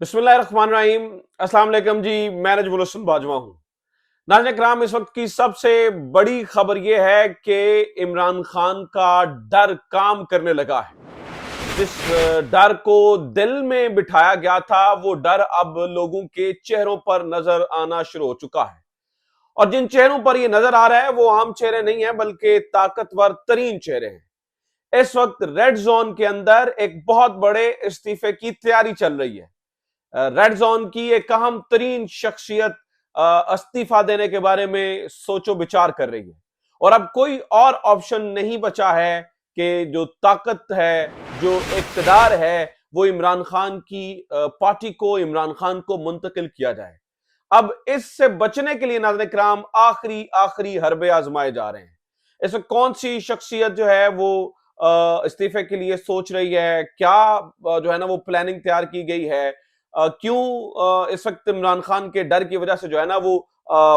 बिस्मिल्लाहिर्रहमानिर्रहीम। अस्सलाम वालेकुम जी, मैं नजमुल हसन बाजवा हूं। नाज़रीन किराम, इस वक्त की सबसे बड़ी खबर यह है कि इमरान खान का डर काम करने लगा है। जिस डर को दिल में बिठाया गया था, वो डर अब लोगों के चेहरों पर नजर आना शुरू हो चुका है। और जिन चेहरों पर यह नजर आ रहा है वो आम चेहरे नहीं है, बल्कि ताकतवर तरीन चेहरे हैं। इस वक्त रेड जोन के अंदर एक बहुत बड़े इस्तीफे की तैयारी चल रही है। रेड जोन की एक अहम तरीन शख्सियत इस्तीफा देने के बारे में सोचो विचार कर रही है। और अब कोई और ऑप्शन नहीं बचा है कि जो ताकत है, जो इक्तदार है, वो इमरान खान की पार्टी को, इमरान खान को मुंतकिल किया जाए। अब इससे बचने के लिए नाज़रीन किराम आखिरी आखिरी हरबे आजमाए जा रहे हैं। इसमें कौन सी शख्सियत जो है वो इस्तीफे के लिए सोच रही है, क्या जो है ना वो प्लानिंग तैयार की गई है, क्यों इस वक्त इमरान खान के डर की वजह से जो है ना वो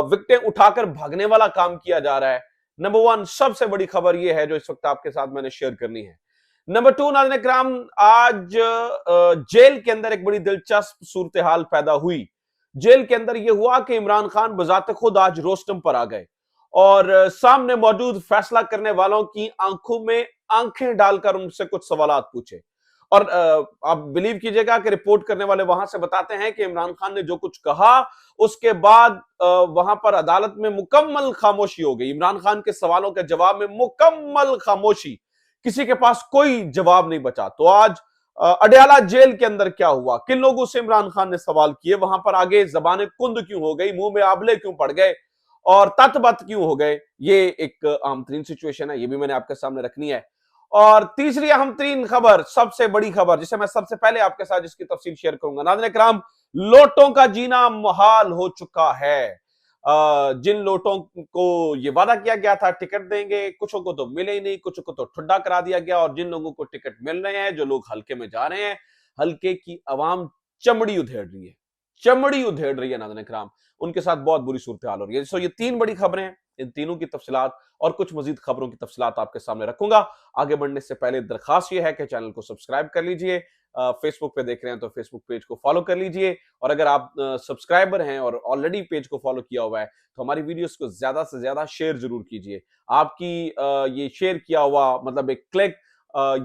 विकेटें उठाकर भागने वाला काम किया जा रहा है। नंबर वन सबसे बड़ी खबर यह है जो इस वक्त आपके साथ मैंने शेयर करनी है। नंबर टू नाज़रीन किराम, आज जेल के अंदर एक बड़ी दिलचस्प सूरत हाल पैदा हुई। जेल के अंदर यह हुआ कि इमरान खान बजाते खुद आज रोस्टम पर आ गए और सामने मौजूद फैसला करने वालों की आंखों में आंखें डालकर उनसे कुछ सवालात पूछे। और आप बिलीव कीजिएगा कि रिपोर्ट करने वाले वहां से बताते हैं कि इमरान खान ने जो कुछ कहा, उसके बाद वहां पर अदालत में मुकम्मल खामोशी हो गई। इमरान खान के सवालों के जवाब में मुकम्मल खामोशी, किसी के पास कोई जवाब नहीं बचा। तो आज अडयाला जेल के अंदर क्या हुआ, किन लोगों से इमरान खान ने सवाल किए, वहां पर आगे जबानें कुंद क्यों हो गई, मुंह में आबले क्यों पड़ गए और तत्बत क्यों हो गए, ये एक आम तरीन सिचुएशन है, ये भी मैंने आपके सामने रखनी है। और तीसरी अहम तरीन खबर, सबसे बड़ी खबर जिसे मैं सबसे पहले आपके साथ जिसकी तफसील शेयर करूंगा, नाज़रीन किराम, लोटों का जीना मुहाल हो चुका है। जिन लोटों को ये वादा किया गया था टिकट देंगे, कुछ को तो मिले ही नहीं, कुछ को तो ठुड्डा करा दिया गया, और जिन लोगों को टिकट मिल रहे हैं, जो लोग हल्के में जा रहे हैं, हल्के की आवाम चमड़ी उधेड़ रही है, चमड़ी उधेड़ रही है नाज़रीन किराम, उनके साथ बहुत बुरी सूरत हाल हो रही है। सो ये तीन बड़ी खबरें हैं, इन तीनों की तफसीलात और कुछ मजीद खबरों की तफसीलात आपके सामने रखूंगा। आगे बढ़ने से पहले दरखास्त यह है कि चैनल को सब्सक्राइब कर लीजिए, फेसबुक पे देख रहे हैं तो फेसबुक पेज को फॉलो कर लीजिए, और अगर आप सब्सक्राइबर हैं और ऑलरेडी पेज को फॉलो किया हुआ है तो हमारी वीडियोस को ज्यादा से ज्यादा शेयर जरूर कीजिए। आपकी ये शेयर किया हुआ मतलब एक क्लिक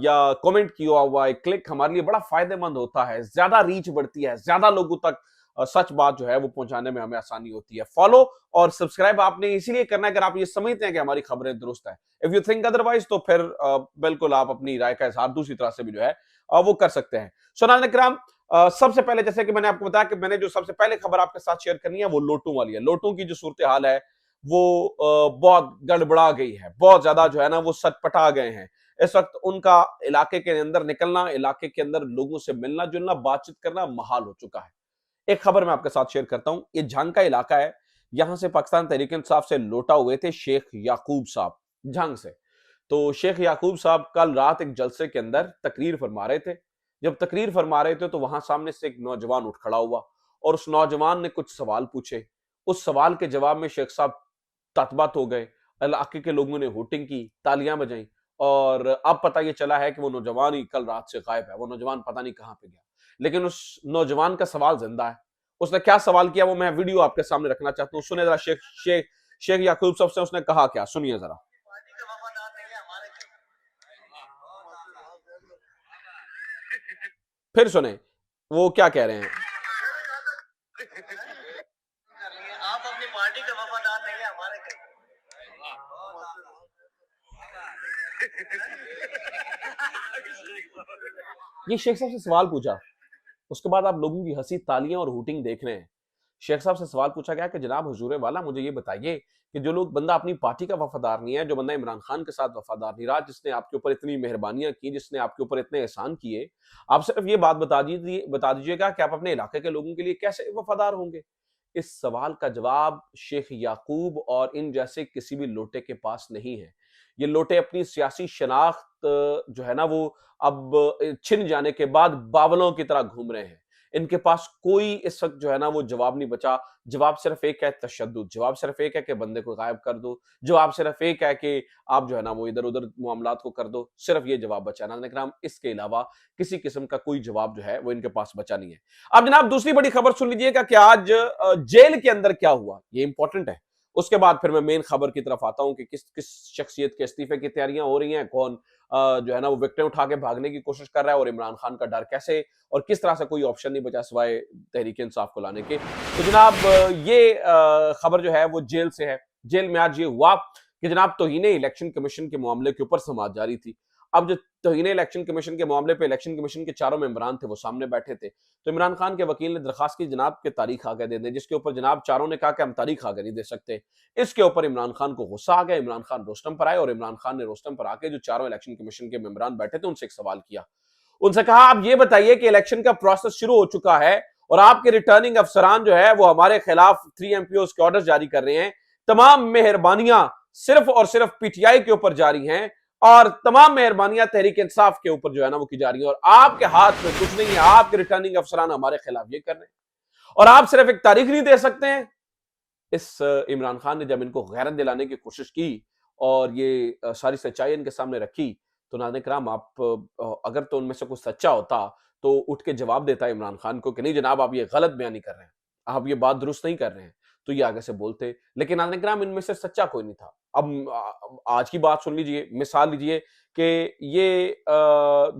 या कमेंट किया हुआ एक क्लिक हमारे लिए बड़ा फायदेमंद होता है, ज्यादा रीच बढ़ती है, ज्यादा लोगों तक सच बात जो है वो पहुंचाने में हमें आसानी होती है। फॉलो और सब्सक्राइब आपने इसीलिए करना है अगर आप ये समझते हैं कि हमारी खबरें दुरुस्त है। इफ यू थिंक अदरवाइज तो फिर बिल्कुल आप अपनी राय का इजहार दूसरी तरह से भी जो है वो कर सकते हैं। सो नाज़रीन किराम, सबसे पहले जैसे कि मैंने आपको बताया कि मैंने जो सबसे पहले खबर आपके साथ शेयर करनी है वो लोटों वाली है। लोटों की जो सूरत हाल है वो बहुत गड़बड़ा गई है, बहुत ज्यादा जो है ना वो सटपटा गए हैं। इस वक्त उनका इलाके के अंदर निकलना, इलाके के अंदर लोगों से मिलना जुलना, बातचीत करना महाल हो चुका है। एक खबर मैं आपके साथ शेयर करता हूं, ये झंग का इलाका है, यहां से पाकिस्तान तहरीक इंसाफ से लौटा हुए थे शेख याकूब साहब झंग से। तो शेख याकूब साहब कल रात एक जलसे के अंदर तकरीर फरमा रहे थे। जब तकरीर फरमा रहे थे तो वहां सामने से एक नौजवान उठ खड़ा हुआ और उस नौजवान ने कुछ सवाल पूछे। उस सवाल के जवाब में शेख साहब ततबत हो गए, इलाके के लोगों ने होटिंग की, तालियां बजाई, और अब पता ये चला है कि वो नौजवान ही कल रात से गायब है, वो नौजवान पता नहीं कहां पे गया। लेकिन उस नौजवान का सवाल जिंदा है। उसने क्या सवाल किया वो मैं वीडियो आपके सामने रखना चाहता हूं, सुनिए जरा। शेख शेख शेख याकूब साहब से उसने कहा क्या, सुनिए जरा। फिर सुने वो क्या कह रहे हैं। आप अपनी पार्टी का वफादार नहीं है हमारे कहीं। ये शेख साहब से सवाल पूछा, उसके बाद आप लोगों की हंसी, तालियां और हूटिंग देख रहे हैं। शेख साहब से सवाल पूछा गया कि जनाब हुजूर वाला, मुझे ये बताइए कि जो लोग बंदा अपनी पार्टी का वफादार नहीं है, जो बंदा इमरान खान के साथ वफादार नहीं रहा, जिसने आपके ऊपर इतनी मेहरबानियां की, जिसने आपके ऊपर इतने एहसान किए, आप सिर्फ ये बात बता दीजिएगा कि आप अपने इलाके के लोगों के लिए कैसे वफादार होंगे। इस सवाल का जवाब शेख याकूब और इन जैसे किसी भी लोटे के पास नहीं है। ये लोटे अपनी सियासी शनाख्त जो है ना वो अब छिन जाने के बाद बावलों की तरह घूम रहे हैं। इनके पास कोई इस वक्त जो है ना वो जवाब नहीं बचा। जवाब सिर्फ एक है, तशद्दुद। जवाब सिर्फ एक है कि बंदे को गायब कर दो। जवाब सिर्फ एक है कि आप जो है ना वो इधर उधर मामलात को कर दो। सिर्फ ये जवाब बचा है नाज़रीन किराम, इसके अलावा किसी किस्म का कोई जवाब जो है वो इनके पास बचा नहीं है। अब जनाब दूसरी बड़ी खबर सुन लीजिएगा कि आज जेल के अंदर क्या हुआ, ये इंपॉर्टेंट है। उसके बाद फिर मैं मेन खबर की तरफ आता हूं कि किस किस शख्सियत के इस्तीफे की तैयारियां हो रही हैं, कौन जो है ना वो विकेटें उठा के भागने की कोशिश कर रहा है और इमरान खान का डर कैसे और किस तरह से कोई ऑप्शन नहीं बचा सिवाय तहरीक इंसाफ को लाने के। तो जनाब ये खबर जो है वो जेल से है। जेल में आज ये हुआ कि जनाब तौहीने इलेक्शन कमीशन के मामले के ऊपर समाअत जारी थी। अब जो तौहीने इलेक्शन कमीशन के मामले पे इलेक्शन कमीशन के चारों मेंबरान थे वो सामने बैठे थे। तो इमरान खान के वकील ने दरखास्त की जनाब के तारीख आगे दे दें, जिसके ऊपर जनाब चारों ने कहा कि हम तारीख आगे नहीं दे सकते। इसके ऊपर इमरान खान को गुस्सा आ गया। इमरान खान रोस्टम पर आए और इमरान खान ने रोस्टम पर आके जो चारों इलेक्शन कमीशन के मेंबरान बैठे थे उनसे एक सवाल किया। उनसे कहा आप ये बताइए कि इलेक्शन का प्रोसेस शुरू हो चुका है और आपके रिटर्निंग अफसरान जो है वो हमारे खिलाफ 3 MPOs के ऑर्डर जारी कर रहे हैं। तमाम मेहरबानियां सिर्फ और सिर्फ पीटीआई के ऊपर जारी हैं और तमाम मेहरबानियां तहरीक इंसाफ के ऊपर जो है ना वो की जा रही है और आपके हाथ में कुछ नहीं है। आपके रिटर्निंग अफसरान हमारे खिलाफ ये कर रहे हैं और आप सिर्फ एक तारीख नहीं दे सकते हैं। इस इमरान खान ने जब इनको गैरत दिलाने की कोशिश की और ये सारी सच्चाई इनके सामने रखी तो नाज़रीन किराम आप अगर तो उनमें से कुछ सच्चा होता तो उठ के जवाब देता इमरान खान को कि नहीं जनाब आप ये गलत बयानी कर रहे हैं, आप ये बात दुरुस्त नहीं कर रहे हैं, तो ये आगे से बोलते। लेकिन नाज़रीन किराम इनमें से सच्चा कोई नहीं था। अब आज की बात सुन लीजिए, मिसाल लीजिए कि ये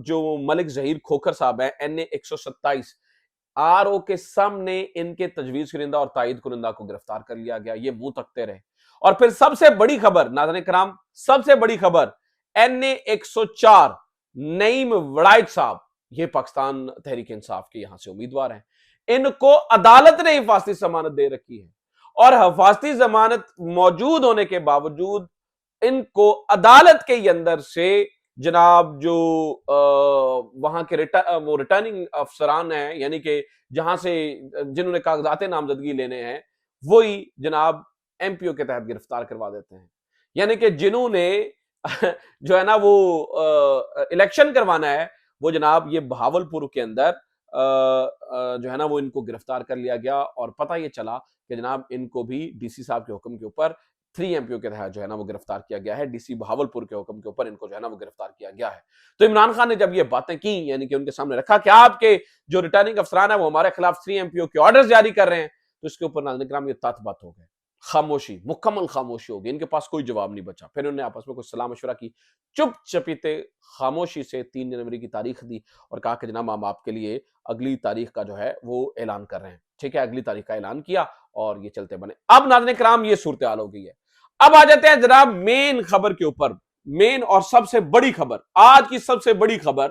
जो मलिक ज़हीर खोखर साहब हैं NA 127 RO के सामने इनके तजवीज कुरिंदा और तायद कुरिंदा को गिरफ्तार कर लिया गया। ये मुंह तकते रहे और फिर सबसे बड़ी खबर नाज़रीन किराम, सबसे बड़ी खबर NA 104 नईम वड़ाइच साहब, ये पाकिस्तान तहरीक इंसाफ के यहां से उम्मीदवार हैं। इनको अदालत ने हिफाजती जमानत दे रखी है और हिफाजती जमानत मौजूद होने के बावजूद इनको अदालत के अंदर से जनाब जो वहां के वो रिटर्निंग अफसरान हैं यानी कि जहां से जिन्होंने कागजात नामजदगी लेने हैं वही जनाब MPO के तहत गिरफ्तार करवा देते हैं। यानी कि जिन्होंने जो है ना वो इलेक्शन करवाना है वो जनाब ये बहावलपुर के अंदर जो है ना वो इनको गिरफ्तार कर लिया गया और पता ये चला कि जनाब इनको भी DC साहब के हुक्म के ऊपर 3 MPO के तहत जो है ना वो गिरफ्तार किया गया है। DC बहावलपुर के हुक्म के ऊपर इनको जो है ना वो गिरफ्तार किया गया है। तो इमरान खान ने जब ये बातें की यानी कि उनके सामने रखा कि आपके जो रिटर्निंग अफसरान है वो हमारे खिलाफ 3 MPO के ऑर्डर्स जारी कर रहे हैं, तो इसके ऊपर नाज़रीन किराम ये तत बात हो गए, खामोशी, मुकम्मल खामोशी हो गई। इनके पास कोई जवाब नहीं बचा। फिर उन्होंने आपस में कुछ सलाह मशवरा की, चुप चपीते खामोशी से 3 जनवरी की तारीख दी और कहा कि जनाब हम आपके लिए अगली तारीख का जो है वो ऐलान कर रहे हैं। ठीक है, अगली तारीख का ऐलान किया और ये चलते बने। अब नाज़रीन किराम ये सूरत हाल हो गई है। अब आ जाते हैं जनाब मेन खबर के ऊपर, मेन और सबसे बड़ी खबर, आज की सबसे बड़ी खबर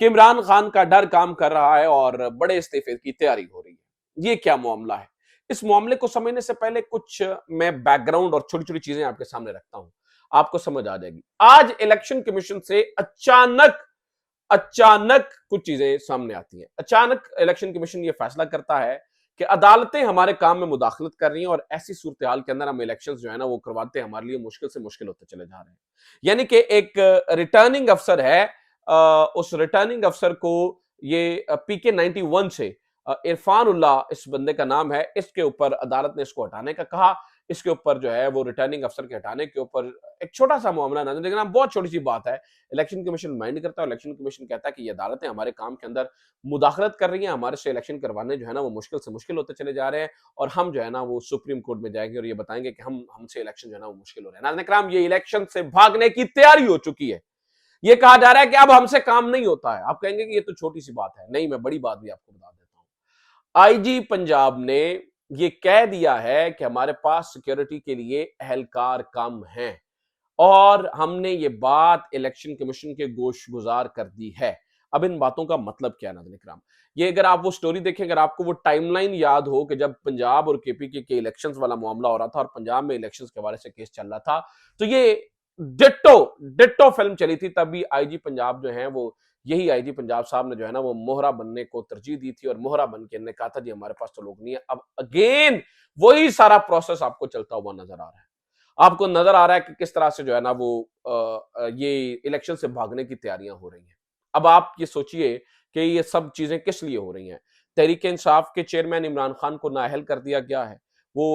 कि इमरान खान का डर काम कर रहा है और बड़े इस्तीफे की तैयारी हो रही है। ये क्या मामला है? इस मामले को समझने से पहले कुछ मैं बैकग्राउंड और छोटी छोटी चीजें आपके सामने रखता हूं, आपको समझ आ जाएगी। आज इलेक्शन कमीशन से अचानक अचानक कुछ चीजें सामने आती हैं। अचानक इलेक्शन कमीशन ये फैसला करता है कि अदालतें हमारे काम में मुदाखलत कर रही हैं और ऐसी सूरत हाल के अंदर हम इलेक्शन जो है ना वो करवाते हमारे लिए मुश्किल से मुश्किल होते चले जा रहे हैं। यानी कि एक रिटर्निंग अफसर है, उस रिटर्निंग अफसर को ये PK 91 से इरफान उल्लाह इस बंदे का नाम है, इसके ऊपर अदालत ने इसको हटाने का कहा। इसके ऊपर जो है वो रिटर्निंग अफसर के हटाने के ऊपर एक छोटा सा मामला ना, लेकिन बहुत छोटी सी बात है। इलेक्शन कमीशन माइंड करता है, इलेक्शन कमीशन कहता है कि ये अदालतें हमारे काम के अंदर मुदाखलत कर रही हैं, हमारे से इलेक्शन करवाने जो है ना वो मुश्किल से मुश्किल होते चले जा रहे हैं और हम जो है ना वो सुप्रीम कोर्ट में जाएंगे और ये बताएंगे कि हमसे इलेक्शन जो है ना वो मुश्किल हो रहा है। नाज़रीन किराम ये इलेक्शन से भागने की तैयारी हो चुकी है। ये कहा जा रहा है कि अब हमसे काम नहीं होता है। आप कहेंगे कि ये तो छोटी सी बात है, नहीं, मैं बड़ी बात भी आपको बता देता हूं। IG पंजाब ने ये कह दिया है कि हमारे पास सिक्योरिटी के लिए एहलकार कम हैं और हमने ये बात इलेक्शन कमीशन के गोश गुजार कर दी है। अब इन बातों का मतलब क्या है नाज़रीन किराम? ये अगर आप वो स्टोरी देखें, अगर आपको वो टाइमलाइन याद हो कि जब पंजाब और KPK के इलेक्शंस वाला मामला हो रहा था और पंजाब में इलेक्शंस के हवाले से केस चल रहा था, तो ये डिट्टो फिल्म चली थी। तभी IG पंजाब जो है वो यही IG पंजाब साहब ने जो है ना वो मोहरा बनने को तरजीह दी थी और मोहरा बन के इन्होंने कहा था जी हमारे पास तो लोग नहीं है। अब अगेन वही सारा प्रोसेस आपको चलता हुआ नजर आ रहा है। आपको नजर आ रहा है कि किस तरह से जो है ना वो ये इलेक्शन से भागने की तैयारियां हो रही हैं। अब आप ये सोचिए कि ये सब चीजें किस लिए हो रही हैं। तहरीक इंसाफ के चेयरमैन इमरान खान को नाअहल कर दिया गया है। वो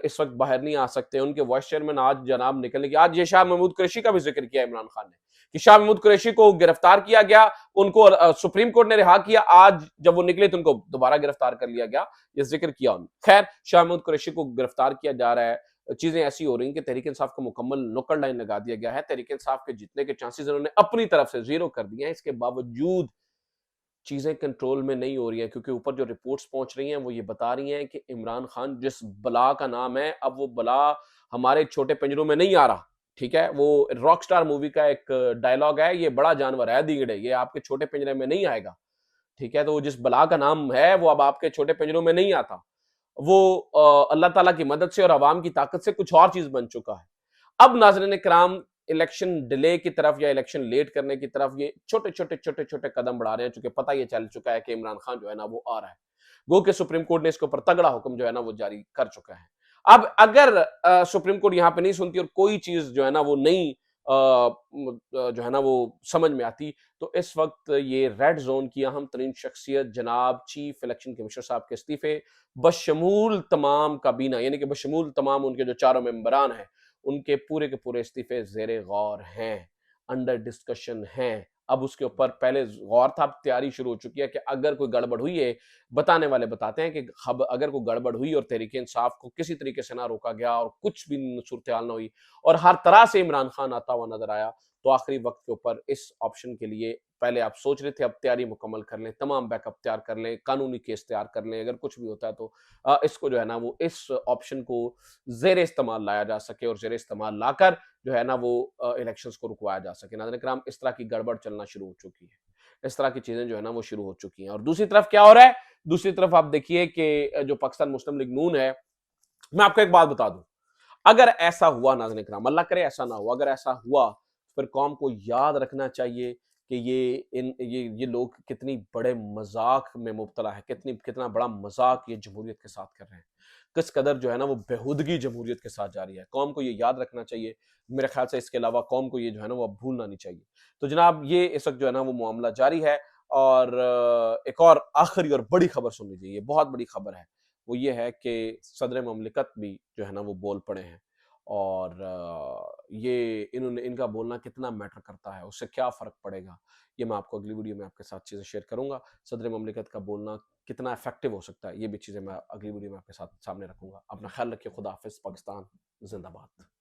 इस वक्त बाहर नहीं आ सकते। उनके वाइस चेयरमैन आज जनाब निकलने की, आज ये शाह महमूद कुरैशी का भी जिक्र किया इमरान खान ने कि शाह महमूद कुरैशी को गिरफ्तार किया गया, उनको सुप्रीम कोर्ट ने रिहा किया। आज जब वो निकले तो उनको दोबारा गिरफ्तार कर लिया गया, ये जिक्र किया उन्होंने। खैर, शाह महमूद कुरैशी को गिरफ्तार किया जा रहा है। चीजें ऐसी हो रही हैं कि तहरीक इंसाफ को मुकम्मल नुक्कड़ लाइन लगा दिया गया है। तहरीक इंसाफ के जीतने के चांसेस उन्होंने अपनी तरफ से जीरो कर दिए हैं। इसके बावजूद चीजें कंट्रोल में नहीं हो रही है, क्योंकि ऊपर जो रिपोर्ट्स पहुंच रही हैं वो ये बता रही हैं कि इमरान खान जिस बला का नाम है, अब वो बला हमारे छोटे पिंजरों में नहीं आ रहा। ठीक है, वो रॉकस्टार मूवी का एक डायलॉग है, ये बड़ा जानवर है दीगड़े, ये आपके छोटे पिंजरे में नहीं आएगा। ठीक है, तो जिस बला का नाम है वो अब आपके छोटे पिंजरों में नहीं आता। वो अल्लाह ताला की मदद से और अवाम की ताकत से कुछ और चीज बन चुका है। अब नाज़रीन किराम, इलेक्शन डिले की तरफ या इलेक्शन लेट करने की तरफ ये छोटे छोटे छोटे छोटे कदम बढ़ा रहे हैं, चूंकि पता ये चल चुका है कि इमरान खान जो है ना वो आ रहा है। गो के सुप्रीम कोर्ट ने इसके ऊपर तगड़ा हुक्म जो है ना वो जारी कर चुका है। अब अगर सुप्रीम कोर्ट यहां पे नहीं सुनती और कोई चीज जो है ना वो नहीं जो है ना वो समझ में आती, तो इस वक्त ये रेड जोन की अहम तरीन शख्सियत जनाब चीफ इलेक्शन कमिश्नर साहब के इस्तीफे बशमूल तमाम काबीना, यानी कि बशमूल तमाम उनके जो चारों मेंबरान हैं, उनके पूरे के पूरे इस्तीफे जेरे गौर हैं, अंडर डिस्कशन हैं। अब उसके ऊपर पहले गौर था, अब तैयारी शुरू हो चुकी है कि अगर कोई गड़बड़ हुई है, बताने वाले बताते हैं कि अगर कोई गड़बड़ हुई और तहरीक इंसाफ को किसी तरीके से ना रोका गया और कुछ भी सूरत हाल ना हुई और हर तरह से इमरान खान आता हुआ नजर आया, तो आखिरी वक्त के ऊपर इस ऑप्शन के लिए पहले आप सोच रहे थे, अब तैयारी मुकम्मल कर लें, तमाम बैकअप तैयार कर लें, कानूनी केस तैयार कर लें, अगर कुछ भी होता है तो इसको जो है ना वो इस ऑप्शन को जेर इस्तेमाल लाया जा सके और जेर इस्तेमाल लाकर जो है ना वो इलेक्शंस को रुकवाया जा सके। नाज़रीन किराम, इस तरह की गड़बड़ चलना शुरू हो चुकी है, इस तरह की चीजें जो है ना वो शुरू हो चुकी हैं। और दूसरी तरफ क्या हो रहा है, दूसरी तरफ आप देखिए कि जो पाकिस्तान मुस्लिम लीग नून है, मैं आपको एक बात बता दूं, अगर ऐसा हुआ नाज़रीन किराम, अल्लाह करे ऐसा ना हुआ, अगर ऐसा हुआ फिर कौम को याद रखना चाहिए कि ये लोग कितनी बड़े मजाक में मुब्तला है, कितना बड़ा मजाक ये जमहूरियत के साथ कर रहे हैं, किस कदर जो है ना वो बेहुदगी जमहूरियत के साथ जारी है। कौम को ये याद रखना चाहिए। मेरे ख्याल से इसके अलावा कौम को ये जो है ना वो अब भूलना नहीं चाहिए। तो जनाब, ये इस वक्त जो है ना वो मामला जारी है। और एक और आखिरी और बड़ी खबर सुन लीजिए, ये बहुत बड़ी खबर है। वो ये है कि सदर ममलिकत भी जो है ना वो बोल पड़े हैं। और ये इनका बोलना कितना मैटर करता है, उससे क्या फ़र्क पड़ेगा, ये मैं आपको अगली वीडियो में आपके साथ चीज़ें शेयर करूँगा। सदर ममलिकत का बोलना कितना इफ़ेक्टिव हो सकता है, ये भी चीज़ें मैं अगली वीडियो में आपके साथ सामने रखूँगा। अपना ख़्याल रखिए। खुदा हाफ़िज़। पाकिस्तान ज़िंदाबाद।